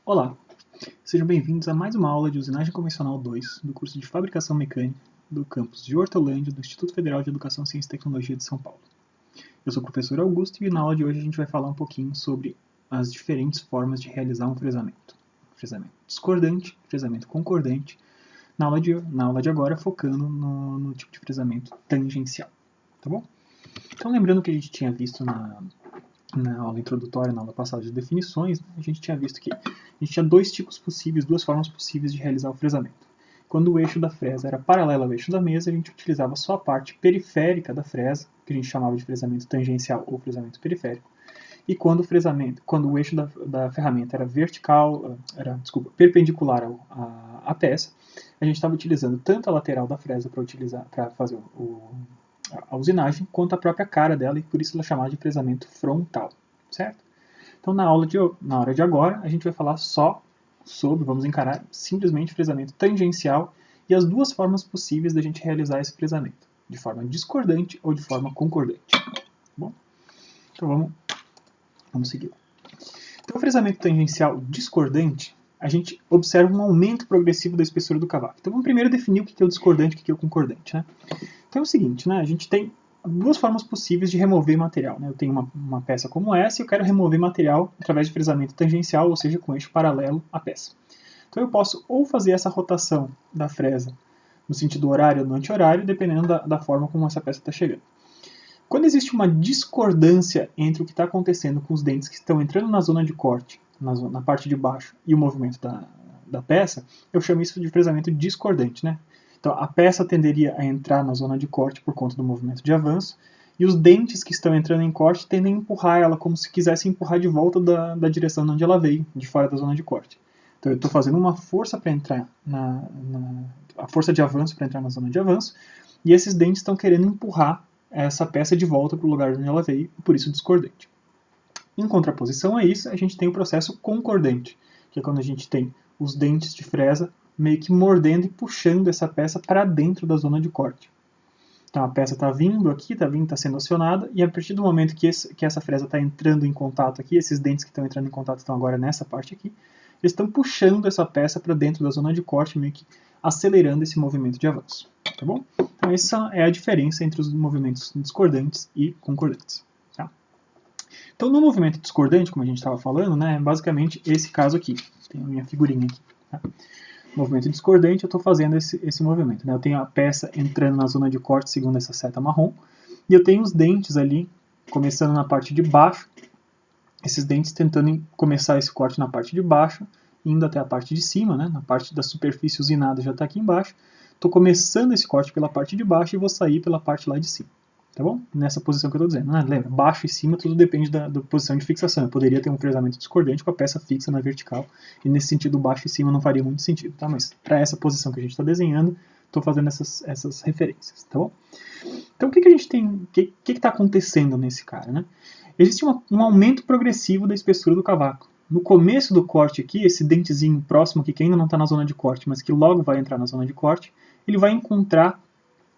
Olá, sejam bem-vindos a mais uma aula de Usinagem Convencional 2 do curso de Fabricação Mecânica do campus de Hortolândia do Instituto Federal de Educação, Ciência e Tecnologia de São Paulo. Eu sou o professor Augusto e na aula de hoje a gente vai falar um pouquinho sobre as diferentes formas de realizar um fresamento. Fresamento discordante, fresamento concordante, na aula de agora focando no tipo de fresamento tangencial, tá bom? Então lembrando que a gente tinha visto na aula introdutória, na aula passada de definições, a gente tinha visto que a gente tinha dois tipos possíveis, duas formas possíveis de realizar o fresamento. Quando o eixo da fresa era paralelo ao eixo da mesa, a gente utilizava só a parte periférica da fresa, que a gente chamava de fresamento tangencial ou fresamento periférico. E quando o eixo da ferramenta era perpendicular à peça, a gente estava utilizando tanto a lateral da fresa para fazer a usinagem, quanto a própria cara dela, e por isso ela é chamada de fresamento frontal, certo? Então, na hora de agora, a gente vai falar só sobre, vamos encarar simplesmente fresamento tangencial e as duas formas possíveis da gente realizar esse fresamento, de forma discordante ou de forma concordante. Tá bom? Então, vamos seguir. Então, o fresamento tangencial discordante, a gente observa um aumento progressivo da espessura do cavaco. Então, vamos primeiro definir o que é o discordante e o que é o concordante, né? Então é o seguinte, né? A gente tem duas formas possíveis de remover material, né? Eu tenho uma peça como essa e eu quero remover material através de fresamento tangencial, ou seja, com eixo paralelo à peça. Então eu posso ou fazer essa rotação da fresa no sentido horário ou no anti-horário, dependendo da forma como essa peça está chegando. Quando existe uma discordância entre o que está acontecendo com os dentes que estão entrando na zona de corte, na parte de baixo, e o movimento da peça, eu chamo isso de fresamento discordante, né? Então, a peça tenderia a entrar na zona de corte por conta do movimento de avanço, e os dentes que estão entrando em corte tendem a empurrar ela como se quisesse empurrar de volta da direção de onde ela veio, de fora da zona de corte. Então, eu estou fazendo uma força para entrar a força de avanço para entrar na zona de avanço, e esses dentes estão querendo empurrar essa peça de volta para o lugar onde ela veio, e por isso discordante. Em contraposição a isso, a gente tem o processo concordante, que é quando a gente tem os dentes de fresa meio que mordendo e puxando essa peça para dentro da zona de corte. Então a peça está vindo aqui, está sendo acionada, e a partir do momento que essa fresa está entrando em contato aqui, esses dentes que estão entrando em contato estão agora nessa parte aqui, eles estão puxando essa peça para dentro da zona de corte, meio que acelerando esse movimento de avanço. Tá bom? Então essa é a diferença entre os movimentos discordantes e concordantes. Tá? Então no movimento discordante, como a gente estava falando, né, é basicamente esse caso aqui. Tem a minha figurinha aqui. Tá? Movimento discordante, eu estou fazendo esse movimento. Né? Eu tenho a peça entrando na zona de corte segundo essa seta marrom, e eu tenho os dentes ali, começando na parte de baixo, esses dentes tentando começar esse corte na parte de baixo, indo até a parte de cima, né? Na parte da superfície usinada já está aqui embaixo. Estou começando esse corte pela parte de baixo e vou sair pela parte lá de cima. Tá bom? Nessa posição que eu estou dizendo. Né? Lembra, baixo e cima tudo depende da posição de fixação. Eu poderia ter um fresamento discordante com a peça fixa na vertical, e nesse sentido baixo e cima não faria muito sentido. Tá? Mas para essa posição que a gente está desenhando, estou fazendo essas referências. Tá bom? Então o que a gente tem, o que está acontecendo nesse cara? Né? Existe um aumento progressivo da espessura do cavaco. No começo do corte aqui, esse dentezinho próximo aqui, que ainda não está na zona de corte, mas que logo vai entrar na zona de corte, ele vai encontrar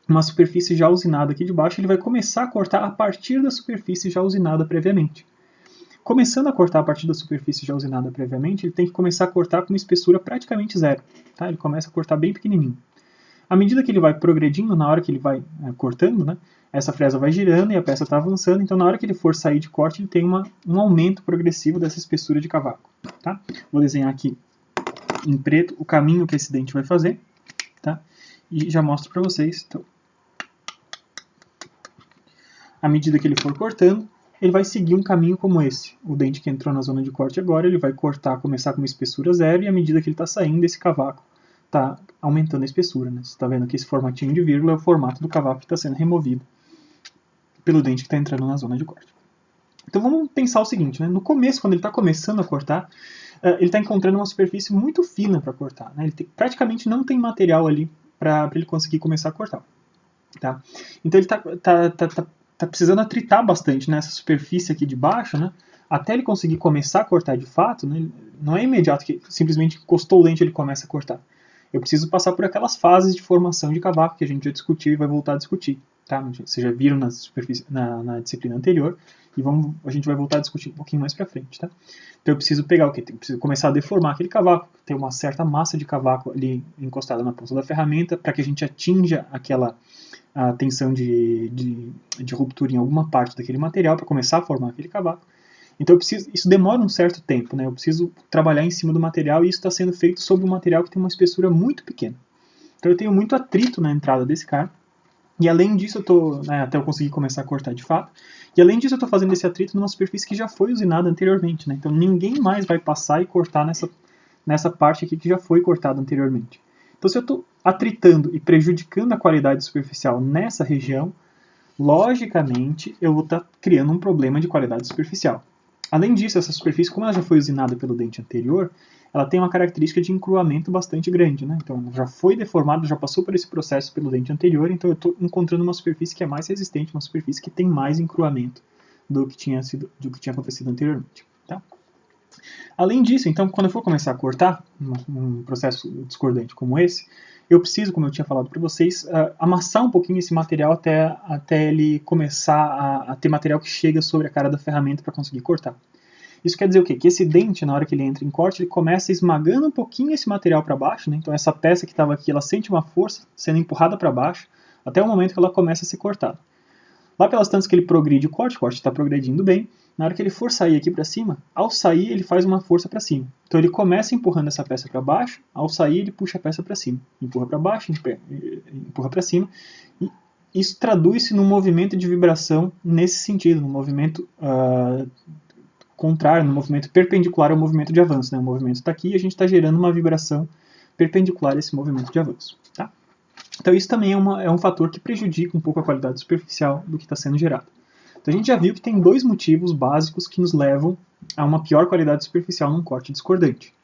uma superfície já usinada aqui de baixo, ele vai começar a cortar a partir da superfície já usinada previamente. Começando a cortar a partir da superfície já usinada previamente, ele tem que começar a cortar com uma espessura praticamente zero. Tá? Ele começa a cortar bem pequenininho. À medida que ele vai progredindo, na hora que ele vai cortando, né, essa fresa vai girando e a peça está avançando, então na hora que ele for sair de corte, ele tem um aumento progressivo dessa espessura de cavaco. Tá? Vou desenhar aqui em preto o caminho que esse dente vai fazer, tá? E já mostro para vocês. Então, à medida que ele for cortando, ele vai seguir um caminho como esse. O dente que entrou na zona de corte agora, ele vai começar com uma espessura zero, e à medida que ele está saindo, esse cavaco está aumentando a espessura. Né? Você está vendo que esse formatinho de vírgula é o formato do cavaco que está sendo removido pelo dente que está entrando na zona de corte. Então vamos pensar o seguinte, né? No começo, quando ele está começando a cortar, ele está encontrando uma superfície muito fina para cortar. Né? Praticamente não tem material ali para ele conseguir começar a cortar. Tá? Então ele está precisando atritar bastante nessa superfície aqui de baixo, né? Até ele conseguir começar a cortar de fato, né? Não é imediato que simplesmente encostou o dente e ele começa a cortar. Eu preciso passar por aquelas fases de formação de cavaco que a gente já discutiu e vai voltar a discutir. tá? Vocês já viram na disciplina anterior, e a gente vai voltar a discutir um pouquinho mais para frente, tá? Então eu preciso pegar o quê? Eu preciso começar a deformar aquele cavaco, ter uma certa massa de cavaco ali encostada na ponta da ferramenta, para que a gente atinja a tensão de ruptura em alguma parte daquele material, para começar a formar aquele cavaco. Então isso demora um certo tempo, né? Eu preciso trabalhar em cima do material, e isso está sendo feito sobre um material que tem uma espessura muito pequena. Então eu tenho muito atrito na entrada desse cara, e além disso até eu conseguir começar a cortar de fato, e além disso eu estou fazendo esse atrito numa superfície que já foi usinada anteriormente, né? Então ninguém mais vai passar e cortar nessa parte aqui que já foi cortada anteriormente. Então se eu estou atritando e prejudicando a qualidade superficial nessa região, logicamente eu vou estar criando um problema de qualidade superficial. Além disso, essa superfície, como ela já foi usinada pelo dente anterior, ela tem uma característica de encruamento bastante grande, né? Então ela já foi deformada, já passou por esse processo pelo dente anterior, então eu estou encontrando uma superfície que é mais resistente, uma superfície que tem mais encruamento do que tinha acontecido anteriormente. Tá? Além disso, então, quando eu for começar a cortar um processo discordante como esse, eu preciso, como eu tinha falado para vocês, amassar um pouquinho esse material até ele começar a ter material que chega sobre a cara da ferramenta para conseguir cortar. Isso quer dizer o quê? Que esse dente, na hora que ele entra em corte, ele começa esmagando um pouquinho esse material para baixo, né? Então essa peça que estava aqui, ela sente uma força sendo empurrada para baixo, até o momento que ela começa a ser cortada. Lá pelas tantas que ele progride o corte está progredindo bem, na hora que ele for sair aqui para cima, ao sair ele faz uma força para cima. Então ele começa empurrando essa peça para baixo, ao sair ele puxa a peça para cima. Empurra para baixo, empurra para cima. E isso traduz-se num movimento de vibração nesse sentido, num movimento contrário, no movimento perpendicular ao movimento de avanço. Né? O movimento está aqui e a gente está gerando uma vibração perpendicular a esse movimento de avanço. Tá? Então isso também é um fator que prejudica um pouco a qualidade superficial do que está sendo gerado. Então a gente já viu que tem dois motivos básicos que nos levam a uma pior qualidade superficial num corte discordante.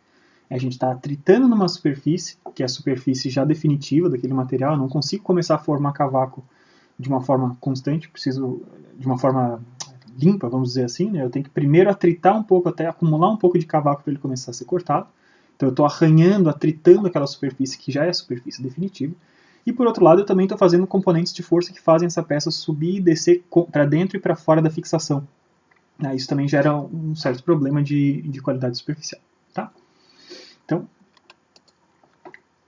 A gente está atritando numa superfície, que é a superfície já definitiva daquele material, eu não consigo começar a formar cavaco de uma forma constante, preciso de uma forma limpa, vamos dizer assim, né? Eu tenho que primeiro atritar um pouco, até acumular um pouco de cavaco para ele começar a ser cortado. Então eu estou arranhando, atritando aquela superfície que já é a superfície definitiva. E por outro lado, eu também estou fazendo componentes de força que fazem essa peça subir e descer para dentro e para fora da fixação. Isso também gera um certo problema de qualidade superficial. Tá? Então,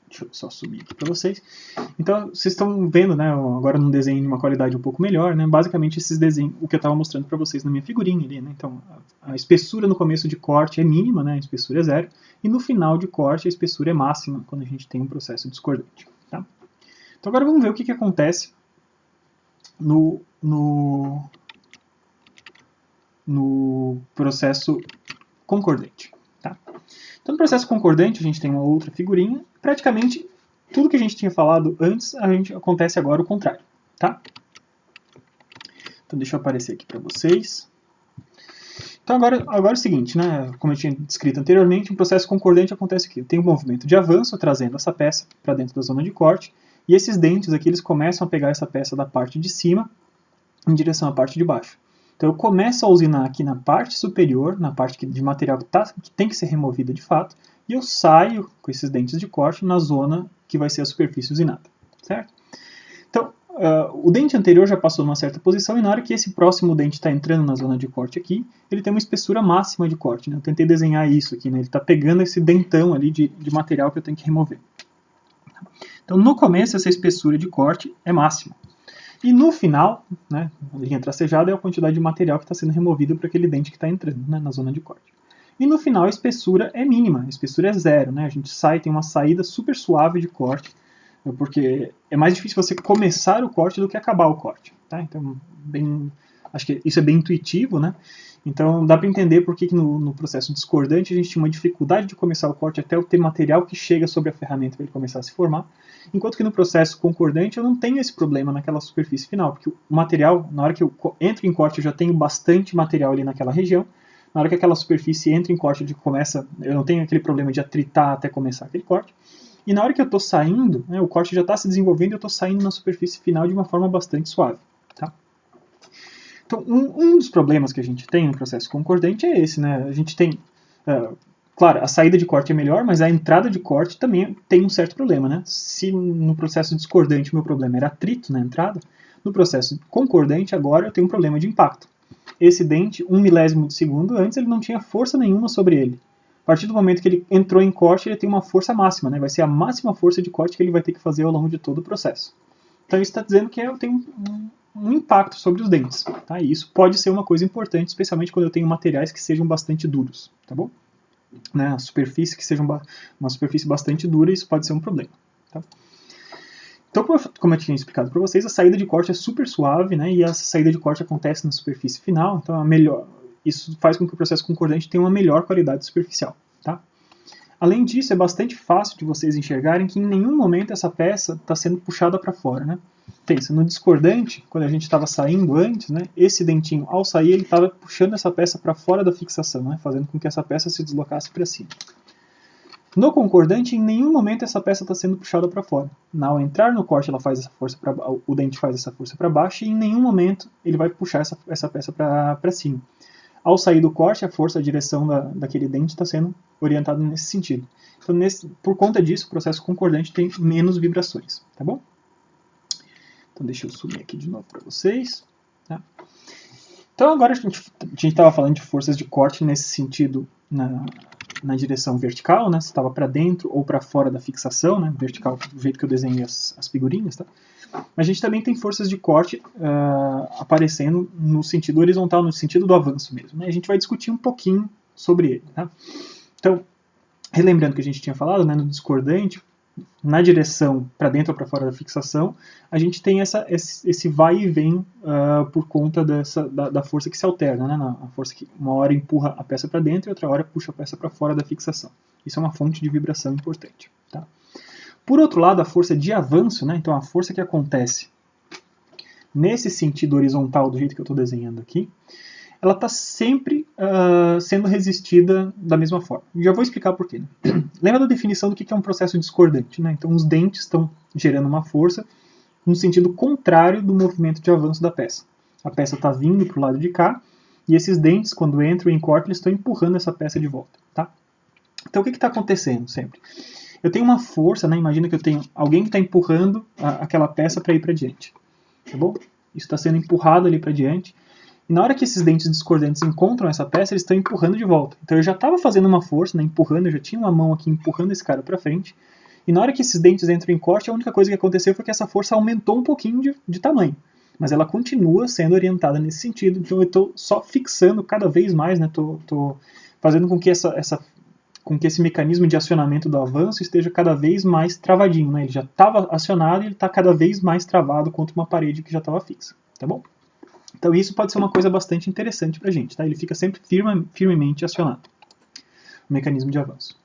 deixa eu só subir aqui para vocês. Então, vocês estão vendo, né, agora num desenho de uma qualidade um pouco melhor, né, basicamente esses desenhos, o que eu estava mostrando para vocês na minha figurinha ali. Né, então, a espessura no começo de corte é mínima, né, a espessura é zero, e no final de corte a espessura é máxima, quando a gente tem um processo discordante. Tá? Então agora vamos ver o que acontece no processo concordante. Tá? Então no processo concordante a gente tem uma outra figurinha. Praticamente tudo que a gente tinha falado antes, acontece agora o contrário. Tá? Então deixa eu aparecer aqui para vocês. Então agora é o seguinte, né? Como eu tinha descrito anteriormente, um processo concordante acontece aqui. Eu tenho um movimento de avanço trazendo essa peça para dentro da zona de corte. E esses dentes aqui, eles começam a pegar essa peça da parte de cima em direção à parte de baixo. Então eu começo a usinar aqui na parte superior, na parte de material que tem que ser removida de fato, e eu saio com esses dentes de corte na zona que vai ser a superfície usinada. Certo? Então, o dente anterior já passou numa certa posição, e na hora que esse próximo dente está entrando na zona de corte aqui, ele tem uma espessura máxima de corte. Né? Eu tentei desenhar isso aqui, né? Ele está pegando esse dentão ali de material que eu tenho que remover. Então, no começo, essa espessura de corte é máxima. E no final, né, a linha tracejada é a quantidade de material que está sendo removido para aquele dente que está entrando, né, na zona de corte. E no final, a espessura é mínima, a espessura é zero. Né, a gente tem uma saída super suave de corte, porque é mais difícil você começar o corte do que acabar o corte. Tá? Então, acho que isso é bem intuitivo, né? Então dá para entender por que no processo discordante a gente tinha uma dificuldade de começar o corte até ter material que chega sobre a ferramenta para ele começar a se formar, enquanto que no processo concordante eu não tenho esse problema naquela superfície final, porque o material, na hora que eu entro em corte eu já tenho bastante material ali naquela região, na hora que aquela superfície entra em corte, eu não tenho aquele problema de atritar até começar aquele corte, e na hora que eu estou saindo, né, o corte já está se desenvolvendo e eu estou saindo na superfície final de uma forma bastante suave. Tá? Então, um dos problemas que a gente tem no processo concordante é esse, né? A gente tem, claro, a saída de corte é melhor, mas a entrada de corte também tem um certo problema, né? Se no processo discordante o meu problema era atrito na entrada, No processo concordante, agora eu tenho um problema de impacto. Esse dente, 1 milésimo de segundo antes, ele não tinha força nenhuma sobre ele. A partir do momento que ele entrou em corte, ele tem uma força máxima, né? Vai ser a máxima força de corte que ele vai ter que fazer ao longo de todo o processo. Então isso está dizendo que eu tenho um impacto sobre os dentes. Tá? E isso pode ser uma coisa importante, especialmente quando eu tenho materiais que sejam bastante duros. Tá bom? Né? A superfície que seja uma superfície bastante dura, isso pode ser um problema. Tá? Então, como eu tinha explicado para vocês, a saída de corte é super suave, né? E a saída de corte acontece na superfície final, então isso faz com que o processo concordante tenha uma melhor qualidade superficial. Tá? Além disso, é bastante fácil de vocês enxergarem que em nenhum momento essa peça está sendo puxada para fora. Né? Pensa, no discordante, quando a gente estava saindo antes, né, esse dentinho, ao sair, ele estava puxando essa peça para fora da fixação, né, fazendo com que essa peça se deslocasse para cima. No concordante, em nenhum momento essa peça está sendo puxada para fora. Ao entrar no corte, ela faz essa força o dente faz essa força para baixo e em nenhum momento ele vai puxar essa peça para cima. Ao sair do corte, a direção daquele dente está sendo orientada nesse sentido. Então, por conta disso, o processo concordante tem menos vibrações. Tá bom? Então, deixa eu subir aqui de novo para vocês. Tá? Então, agora a gente estava falando de forças de corte nesse sentido na direção vertical, né? Se estava para dentro ou para fora da fixação, né? Vertical, do jeito que eu desenhei as figurinhas, tá? Mas a gente também tem forças de corte aparecendo no sentido horizontal, no sentido do avanço mesmo. Né? A gente vai discutir um pouquinho sobre ele. Tá? Então, relembrando que a gente tinha falado, né, no discordante, na direção para dentro ou para fora da fixação, a gente tem esse vai e vem por conta da força que se alterna. Né? A força que uma hora empurra a peça para dentro e outra hora puxa a peça para fora da fixação. Isso é uma fonte de vibração importante. Tá? Por outro lado, a força de avanço, né? Então a força que acontece nesse sentido horizontal, do jeito que eu estou desenhando aqui, ela está sempre sendo resistida da mesma forma. Já vou explicar por quê. Né? Lembra da definição do que é um processo discordante? Né? Então os dentes estão gerando uma força no sentido contrário do movimento de avanço da peça. A peça está vindo para o lado de cá, e esses dentes, quando entram em corte, eles estão empurrando essa peça de volta. Tá? Então o que está acontecendo sempre? Eu tenho uma força, né? Imagina que eu tenho alguém que está empurrando aquela peça para ir para diante. Tá bom? Isso está sendo empurrado ali para diante. E na hora que esses dentes discordantes encontram essa peça, eles estão empurrando de volta. Então eu já estava fazendo uma força, né? Empurrando, eu já tinha uma mão aqui empurrando esse cara para frente. E na hora que esses dentes entram em corte, a única coisa que aconteceu foi que essa força aumentou um pouquinho de tamanho. Mas ela continua sendo orientada nesse sentido. Então eu estou só fixando cada vez mais, né? Estou fazendo com que esse mecanismo de acionamento do avanço esteja cada vez mais travadinho. Né? Ele já estava acionado e ele está cada vez mais travado contra uma parede que já estava fixa. Tá bom? Então isso pode ser uma coisa bastante interessante para a gente. Tá? Ele fica sempre firmemente acionado, o mecanismo de avanço.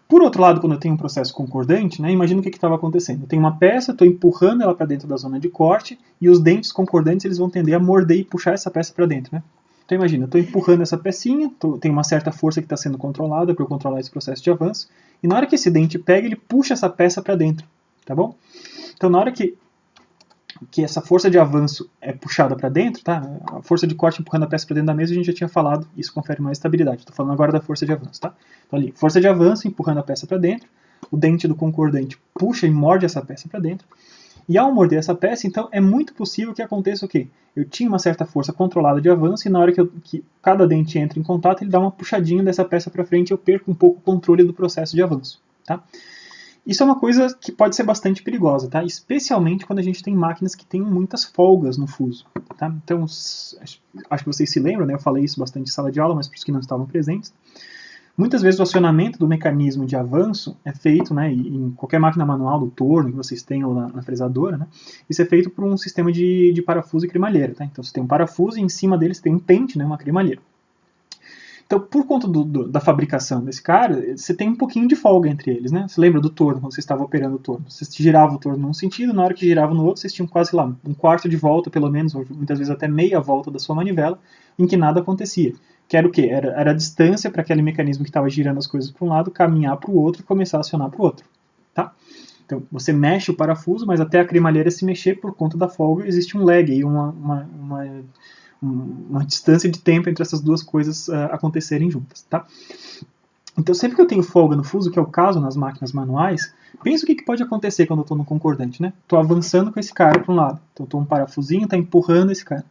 Por outro lado, quando eu tenho um processo concordante, né, imagina o que estava acontecendo. Eu tenho uma peça, estou empurrando ela para dentro da zona de corte e os dentes concordantes eles vão tender a morder e puxar essa peça para dentro. Né? Então imagina, eu estou empurrando essa pecinha, tem uma certa força que está sendo controlada para eu controlar esse processo de avanço, e na hora que esse dente pega, ele puxa essa peça para dentro, tá bom? Então na hora que essa força de avanço é puxada para dentro, tá? A força de corte empurrando a peça para dentro da mesa, a gente já tinha falado, isso confere mais estabilidade. Estou falando agora da força de avanço, tá? Então ali, força de avanço empurrando a peça para dentro, o dente do concordante puxa e morde essa peça para dentro, e ao morder essa peça, então, é muito possível que aconteça o quê? Eu tinha uma certa força controlada de avanço e na hora que cada dente entra em contato, ele dá uma puxadinha dessa peça para frente e eu perco um pouco o controle do processo de avanço. Tá? Isso é uma coisa que pode ser bastante perigosa, tá? Especialmente quando a gente tem máquinas que têm muitas folgas no fuso. Tá? Então, acho que vocês se lembram, né? Eu falei isso bastante em sala de aula, mas para os que não estavam presentes. Muitas vezes o acionamento do mecanismo de avanço é feito, né, em qualquer máquina manual do torno que vocês tenham na fresadora, né, isso é feito por um sistema de parafuso e cremalheira. Tá? Então você tem um parafuso e em cima dele você tem um pente, né, uma cremalheira. Então, por conta da fabricação desse cara, você tem um pouquinho de folga entre eles. Né? Você lembra do torno, quando você estava operando o torno? Você girava o torno num sentido, na hora que girava no outro, vocês tinham quase lá um quarto de volta, pelo menos, ou muitas vezes até meia volta da sua manivela, em que nada acontecia. Que era o quê? Era a distância para aquele mecanismo que estava girando as coisas para um lado, caminhar para o outro e começar a acionar para o outro. Tá? Então, você mexe o parafuso, mas até a cremalheira se mexer por conta da folga, existe um lag, aí uma distância de tempo entre essas duas coisas acontecerem juntas. Tá? Então, sempre que eu tenho folga no fuso, que é o caso nas máquinas manuais, pensa o que pode acontecer quando eu estou no concordante, né? Estou avançando com esse cara para um lado. Então, estou um parafusinho, está empurrando esse cara.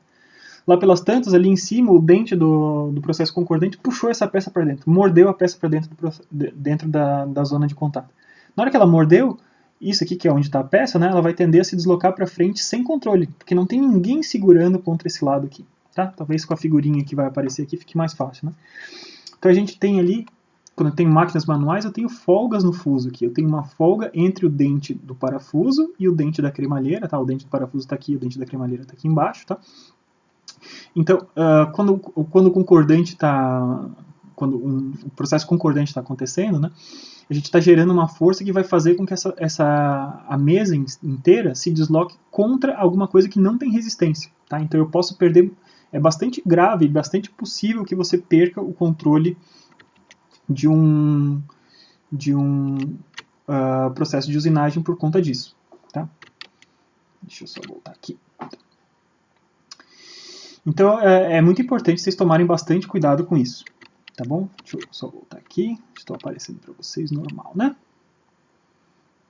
Lá pelas tantas, ali em cima, o dente do processo concordante puxou essa peça para dentro, mordeu a peça para dentro, dentro da zona de contato. Na hora que ela mordeu, isso aqui que é onde está a peça, né, ela vai tender a se deslocar para frente sem controle, porque não tem ninguém segurando contra esse lado aqui. Tá? Talvez com a figurinha que vai aparecer aqui fique mais fácil. Né? Então a gente tem ali, quando eu tenho máquinas manuais, eu tenho folgas no fuso aqui. Eu tenho uma folga entre o dente do parafuso e o dente da cremalheira. Tá? O dente do parafuso está aqui, o dente da cremalheira está aqui embaixo. Tá? Então, quando o concordante está, quando o processo concordante está acontecendo, né, a gente está gerando uma força que vai fazer com que a mesa inteira se desloque contra alguma coisa que não tem resistência. Tá? Então eu posso perder, é bastante grave, bastante possível que você perca o controle de um processo de usinagem por conta disso. Tá? Deixa eu só voltar aqui. Então é muito importante vocês tomarem bastante cuidado com isso, tá bom? Deixa eu só voltar aqui, estou aparecendo para vocês normal, né?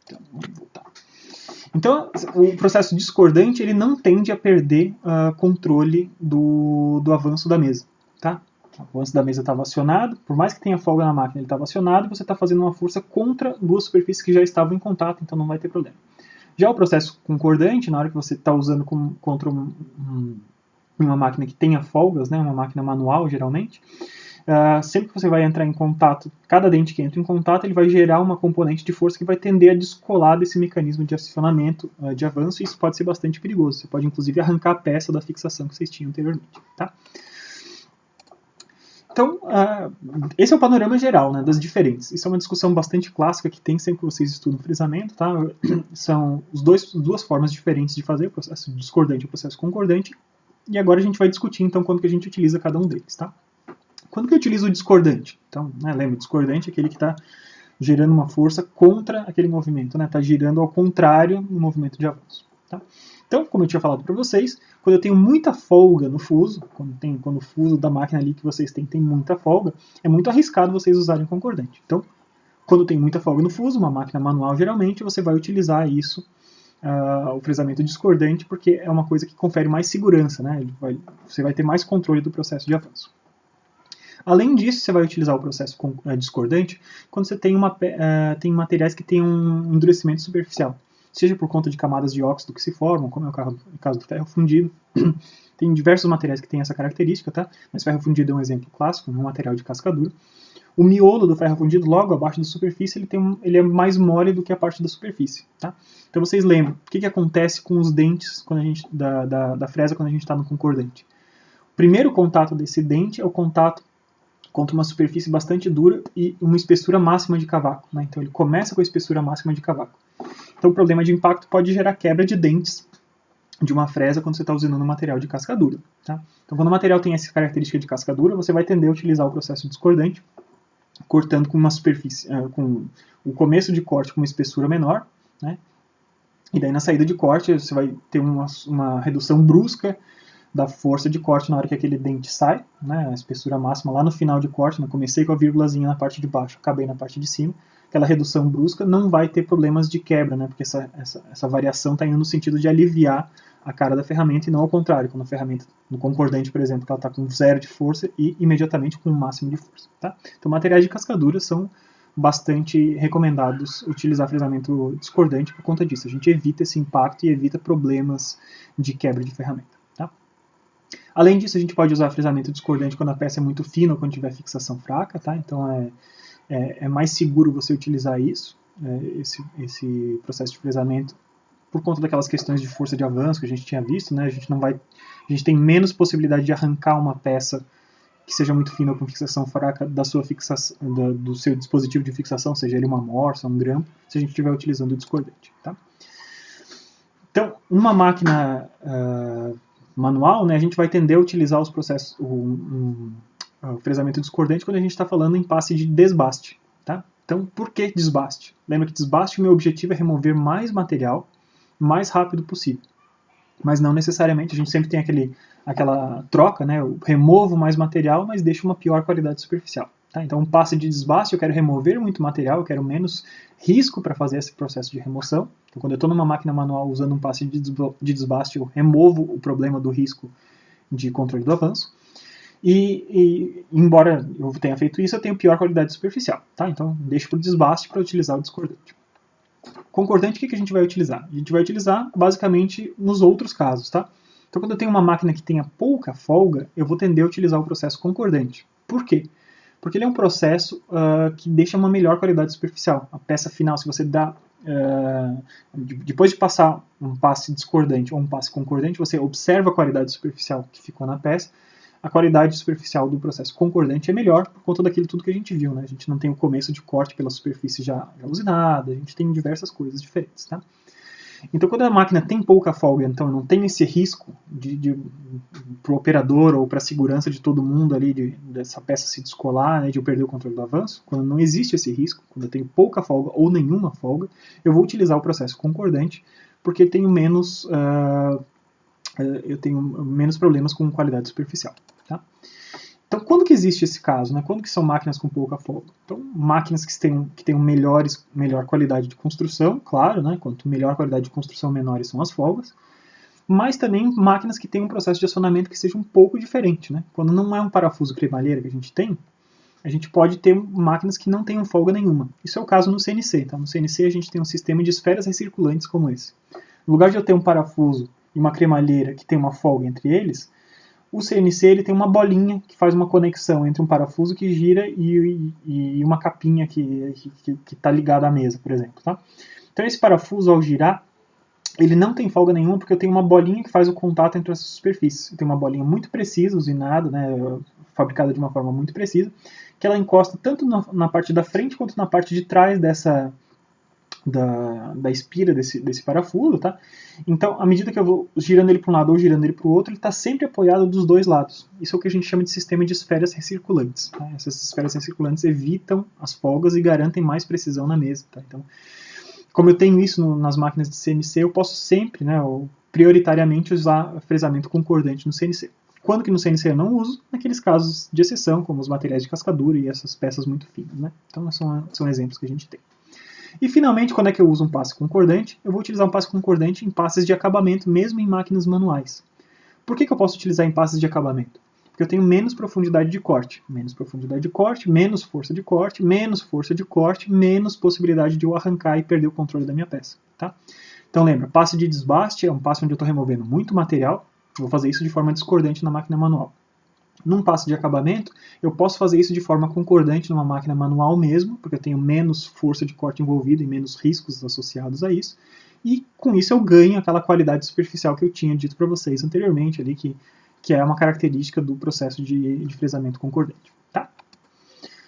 Então, vamos voltar. Então, o processo discordante, ele não tende a perder controle do avanço da mesa, tá? O avanço da mesa estava acionado, por mais que tenha folga na máquina, ele estava acionado e você está fazendo uma força contra duas superfícies que já estavam em contato, então não vai ter problema. Já o processo concordante, na hora que você está usando contra uma máquina que tenha folgas, né, uma máquina manual geralmente, sempre que você vai entrar em contato, cada dente que entra em contato, ele vai gerar uma componente de força que vai tender a descolar desse mecanismo de acionamento de avanço, e isso pode ser bastante perigoso. Você pode inclusive arrancar a peça da fixação que vocês tinham anteriormente. Tá? Então, esse é o panorama geral, né, das diferentes. Isso é uma discussão bastante clássica que tem sempre que vocês estudam frisamento. Tá? São duas formas diferentes de fazer, o processo discordante e o processo concordante. E agora a gente vai discutir, então, quando que a gente utiliza cada um deles, tá? Quando que eu utilizo o discordante? Então, lembra, o discordante é aquele que está gerando uma força contra aquele movimento, né? Está girando ao contrário no movimento de avanço, tá? Então, como eu tinha falado para vocês, quando eu tenho muita folga no fuso, quando o fuso da máquina ali que vocês têm tem muita folga, é muito arriscado vocês usarem concordante. Então, quando tem muita folga no fuso, uma máquina manual geralmente, você vai utilizar isso, o frisamento discordante, porque é uma coisa que confere mais segurança, né? Você vai ter mais controle do processo de avanço. Além disso, você vai utilizar o processo discordante quando você tem materiais que têm um endurecimento superficial, seja por conta de camadas de óxido que se formam, como é o caso do ferro fundido. Tem diversos materiais que têm essa característica, tá? Mas ferro fundido é um exemplo clássico, um material de cascadura. O miolo do ferro fundido, logo abaixo da superfície, ele é mais mole do que a parte da superfície. Tá? Então vocês lembram, o que acontece com os dentes da fresa quando a gente está no concordante? O primeiro contato desse dente é o contato contra uma superfície bastante dura e uma espessura máxima de cavaco. Né? Então ele começa com a espessura máxima de cavaco. Então o problema de impacto pode gerar quebra de dentes de uma fresa quando você está usando um material de cascadura. Tá? Então quando o material tem essa característica de cascadura, você vai tender a utilizar o processo discordante, cortando com uma superfície, com o começo de corte com uma espessura menor, né? E daí na saída de corte você vai ter uma redução brusca da força de corte na hora que aquele dente sai, né? A espessura máxima lá no final de corte, né? Comecei com a vírgulazinha na parte de baixo, acabei na parte de cima, aquela redução brusca não vai ter problemas de quebra, né? Porque essa variação está indo no sentido de aliviar a cara da ferramenta e não ao contrário, quando a ferramenta no concordante, por exemplo, ela está com 0 de força e imediatamente com o máximo de força. Tá? Então materiais de cascadura são bastante recomendados utilizar frisamento discordante por conta disso. A gente evita esse impacto e evita problemas de quebra de ferramenta. Tá? Além disso, a gente pode usar frisamento discordante quando a peça é muito fina ou quando tiver fixação fraca. Tá? Então é mais seguro você utilizar isso, esse processo de frisamento, por conta daquelas questões de força de avanço que a gente tinha visto, né? A gente tem menos possibilidade de arrancar uma peça que seja muito fina ou com fixação fraca do seu dispositivo de fixação, seja ele uma morsa, um grampo, se a gente estiver utilizando o discordante. Tá? Então, uma máquina manual, né, a gente vai tender a utilizar os processos, o frisamento discordante quando a gente está falando em passe de desbaste. Tá? Então, por que desbaste? Lembra que desbaste, o meu objetivo é remover mais material mais rápido possível. Mas não necessariamente, a gente sempre tem aquela troca, né? Eu removo mais material, mas deixo uma pior qualidade superficial. Tá? Então, um passe de desbaste, eu quero remover muito material, eu quero menos risco para fazer esse processo de remoção. Então, quando eu estou numa máquina manual usando um passe de desbaste, eu removo o problema do risco de controle do avanço. E embora eu tenha feito isso, eu tenho pior qualidade superficial. Tá? Então, deixo para o desbaste para utilizar o discordante. Concordante, o que a gente vai utilizar? A gente vai utilizar basicamente nos outros casos. Tá? Então, quando eu tenho uma máquina que tenha pouca folga, eu vou tender a utilizar o processo concordante. Por quê? Porque ele é um processo que deixa uma melhor qualidade superficial. A peça final, se você dá, depois de passar um passe discordante ou um passe concordante, você observa a qualidade superficial que ficou na peça. A qualidade superficial do processo concordante é melhor por conta daquilo tudo que a gente viu. Né? A gente não tem o começo de corte pela superfície já usinada, a gente tem diversas coisas diferentes. Tá? Então, quando a máquina tem pouca folga, então eu não tenho esse risco para o operador ou para a segurança de todo mundo ali, dessa peça se descolar, né, de eu perder o controle do avanço, quando não existe esse risco, quando eu tenho pouca folga ou nenhuma folga, eu vou utilizar o processo concordante, porque eu tenho menos problemas com qualidade superficial. Tá? Então, quando que existe esse caso? Né? Quando que são máquinas com pouca folga? Então, máquinas que tenham melhor qualidade de construção, claro, né? Quanto melhor qualidade de construção, menores são as folgas, mas também máquinas que têm um processo de acionamento que seja um pouco diferente. Né? Quando não é um parafuso cremalheira que a gente pode ter máquinas que não tenham folga nenhuma. Isso é o caso no CNC. Tá? No CNC a gente tem um sistema de esferas recirculantes como esse. No lugar de eu ter um parafuso e uma cremalheira que tem uma folga entre eles, o CNC ele tem uma bolinha que faz uma conexão entre um parafuso que gira e uma capinha que está ligada à mesa, por exemplo. Tá? Então esse parafuso, ao girar, ele não tem folga nenhuma porque eu tenho uma bolinha que faz o contato entre essas superfícies. Eu tenho uma bolinha muito precisa, usinada, né, fabricada de uma forma muito precisa, que ela encosta tanto na parte da frente quanto na parte de trás da espira desse parafuso, tá? Então, à medida que eu vou girando ele para um lado ou girando ele para o outro, ele está sempre apoiado dos dois lados. Isso é o que a gente chama de sistema de esferas recirculantes. Tá? Essas esferas recirculantes evitam as folgas e garantem mais precisão na mesa. Tá? Então, como eu tenho isso nas máquinas de CNC, eu posso sempre, né, ou prioritariamente, usar fresamento concordante no CNC. Quando que no CNC eu não uso? Naqueles casos de exceção, como os materiais de cascadura e essas peças muito finas. Né? Então, são exemplos que a gente tem. E finalmente, quando é que eu uso um passe concordante? Eu vou utilizar um passe concordante em passes de acabamento, mesmo em máquinas manuais. Por que eu posso utilizar em passes de acabamento? Porque eu tenho menos profundidade de corte. Menos profundidade de corte, menos força de corte, menos possibilidade de eu arrancar e perder o controle da minha peça. Tá? Então lembra, passe de desbaste é um passe onde eu estou removendo muito material. Eu vou fazer isso de forma discordante na máquina manual. Num passe de acabamento, eu posso fazer isso de forma concordante numa máquina manual mesmo, porque eu tenho menos força de corte envolvida e menos riscos associados a isso. E com isso eu ganho aquela qualidade superficial que eu tinha dito para vocês anteriormente, ali, que é uma característica do processo de fresamento concordante. Tá?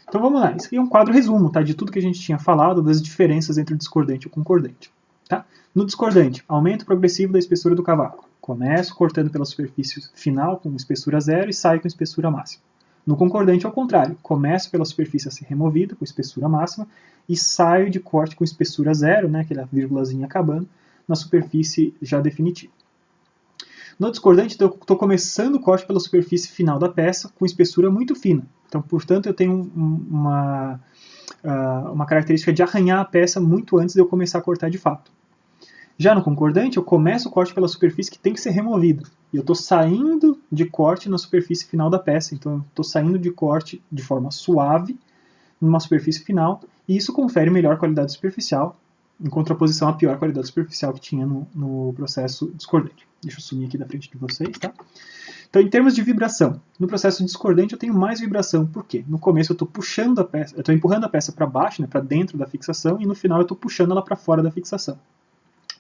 Então vamos lá, isso aqui é um quadro resumo, tá, de tudo que a gente tinha falado, das diferenças entre o discordante e o concordante. Tá? No discordante, aumento progressivo da espessura do cavaco. Começo cortando pela superfície final com espessura zero e saio com espessura máxima. No concordante, ao contrário. Começo pela superfície a ser removida com espessura máxima e saio de corte com espessura zero, né, aquela vírgulazinha acabando, na superfície já definitiva. No discordante, eu estou começando o corte pela superfície final da peça com espessura muito fina. Então, portanto, eu tenho uma característica de arranhar a peça muito antes de eu começar a cortar de fato. Já no concordante, eu começo o corte pela superfície que tem que ser removida. E eu estou saindo de corte na superfície final da peça. Então, eu estou saindo de corte de forma suave numa superfície final. E isso confere melhor qualidade superficial, em contraposição à pior qualidade superficial que tinha no processo discordante. Deixa eu sumir aqui da frente de vocês, tá? Então, em termos de vibração, no processo discordante eu tenho mais vibração. Por quê? No começo eu estou puxando a peça, eu estou empurrando a peça para baixo, né, para dentro da fixação, e no final eu estou puxando ela para fora da fixação.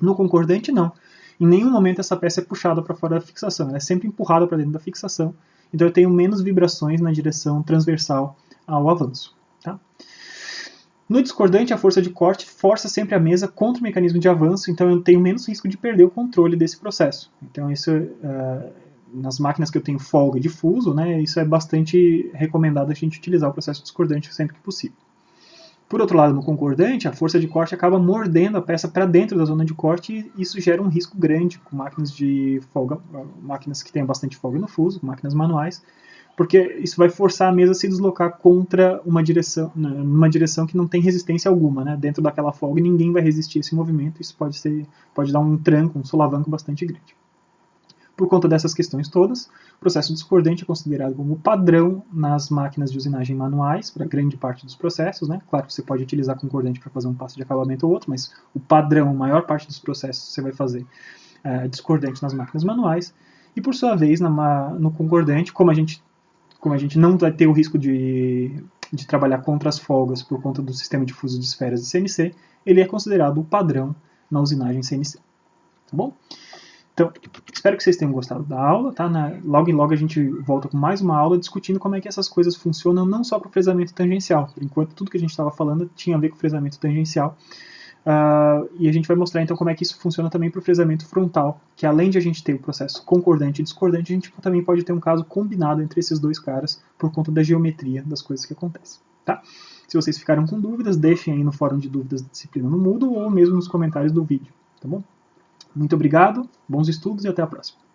No concordante, não. Em nenhum momento essa peça é puxada para fora da fixação, ela é sempre empurrada para dentro da fixação, então eu tenho menos vibrações na direção transversal ao avanço. Tá? No discordante, a força de corte força sempre a mesa contra o mecanismo de avanço, então eu tenho menos risco de perder o controle desse processo. Então isso, nas máquinas que eu tenho folga de fuso, né, isso é bastante recomendado a gente utilizar o processo discordante sempre que possível. Por outro lado, no concordante, a força de corte acaba mordendo a peça para dentro da zona de corte e isso gera um risco grande com máquinas de folga, máquinas que têm bastante folga no fuso, máquinas manuais, porque isso vai forçar a mesa a se deslocar contra uma direção, numa direção que não tem resistência alguma, né? Dentro daquela folga ninguém vai resistir a esse movimento, isso pode dar um tranco, um solavanco bastante grande. Por conta dessas questões todas, o processo discordante é considerado como padrão nas máquinas de usinagem manuais, para grande parte dos processos, né? Claro que você pode utilizar concordante para fazer um passo de acabamento ou outro, mas o padrão, a maior parte dos processos você vai fazer discordante nas máquinas manuais. E por sua vez, no concordante, como a gente não vai ter o risco de trabalhar contra as folgas por conta do sistema de fuso de esferas de CNC, ele é considerado o padrão na usinagem CNC. Tá bom? Então, espero que vocês tenham gostado da aula, tá? Logo em logo a gente volta com mais uma aula discutindo como é que essas coisas funcionam, não só para o fresamento tangencial. Por enquanto, tudo que a gente estava falando tinha a ver com o fresamento tangencial. E a gente vai mostrar então como é que isso funciona também para o fresamento frontal, que além de a gente ter o processo concordante e discordante, a gente também pode ter um caso combinado entre esses dois caras por conta da geometria das coisas que acontecem. Tá? Se vocês ficaram com dúvidas, deixem aí no fórum de dúvidas da disciplina no Moodle ou mesmo nos comentários do vídeo. Tá bom? Muito obrigado, bons estudos e até a próxima.